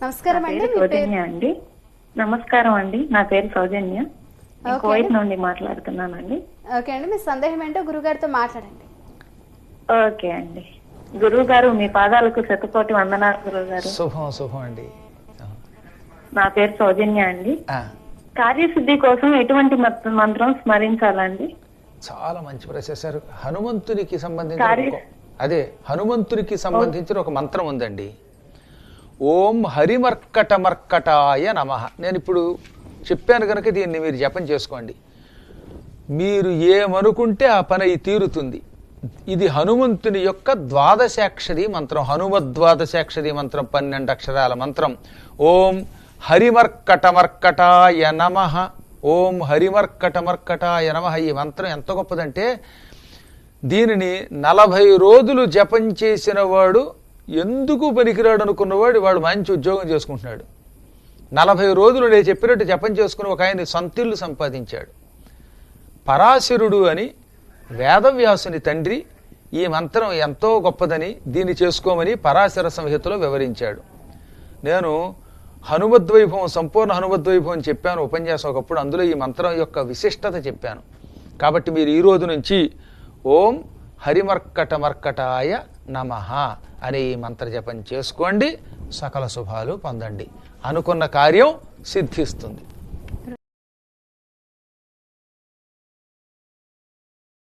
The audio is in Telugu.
నమస్కారం నా అండి, పేరు మీ పేరు? సౌజన్య అండి. నమస్కారం అండి, నా పేరు సౌజన్య. నేను కోవిడ్ నుండి మాట్లాడుతున్నానండి. ఓకే అండి, మీ సందేహం ఏంటో గురుగారితో మాట్లాడండి. ఓకే అండి. గురువు గారు, మీ పాదాలకు శతకోటి వందనాలు గురువు గారు. శుభం శుభం అండి. నా పేరు సౌజన్య అండి. కార్యసిద్ధి కోసం ఎటువంటి మంత్రం స్మరించాలండి? చాలా మంచి ప్రశ్న సార్. హనుమంతునికి సంబంధించిన హనుమంతునికి సంబంధించిన ఒక మంత్రం ఉందండి. ఓం హరిమర్కటమర్కటాయ నమః. నేను ఇప్పుడు చెప్పాను కనుక దీన్ని మీరు జపం చేసుకోండి. మీరు ఏమనుకుంటే ఆ పని తీరుతుంది. ఇది హనుమంతుని యొక్క ద్వాదశాక్షరి మంత్రం, హనుమద్వాదశాక్షరి మంత్రం, 12 అక్షరాల మంత్రం. ఓం హరిమర్కటమర్కటాయ నమః. ఓం హరిమర్కటమర్కటాయ నమః. ఈ మంత్రం ఎంత గొప్పదంటే దీనిని 40 రోజులు జపం చేసిన వాడు ఎందుకు పనికిరాడు అనుకున్నవాడు వాడు మంచి ఉద్యోగం చేసుకుంటున్నాడు. 40 రోజులు నేను చెప్పినట్టు జపం చేసుకుని ఒక ఆయన సొంతిల్లు సంపాదించాడు. పరాశరుడు అని వేదవ్యాసుని తండ్రి ఈ మంత్రం ఎంతో గొప్పదని దీన్ని చేసుకోమని పరాశర సంహితలో వివరించాడు. నేను హనుమద్వైభవం, సంపూర్ణ హనుమద్వైభవం చెప్పాను ఉపన్యాసం ఒకప్పుడు. అందులో ఈ మంత్రం యొక్క విశిష్టత చెప్పాను. కాబట్టి మీరు ఈ రోజు నుంచి ఓం హరిమర్కటమర్కటాయ నమః అనే ఈ మంత్ర జపం చేసుకోండి. సకల శుభాలు పొందండి. అనుకున్న కార్యం సిద్ధిస్తుంది.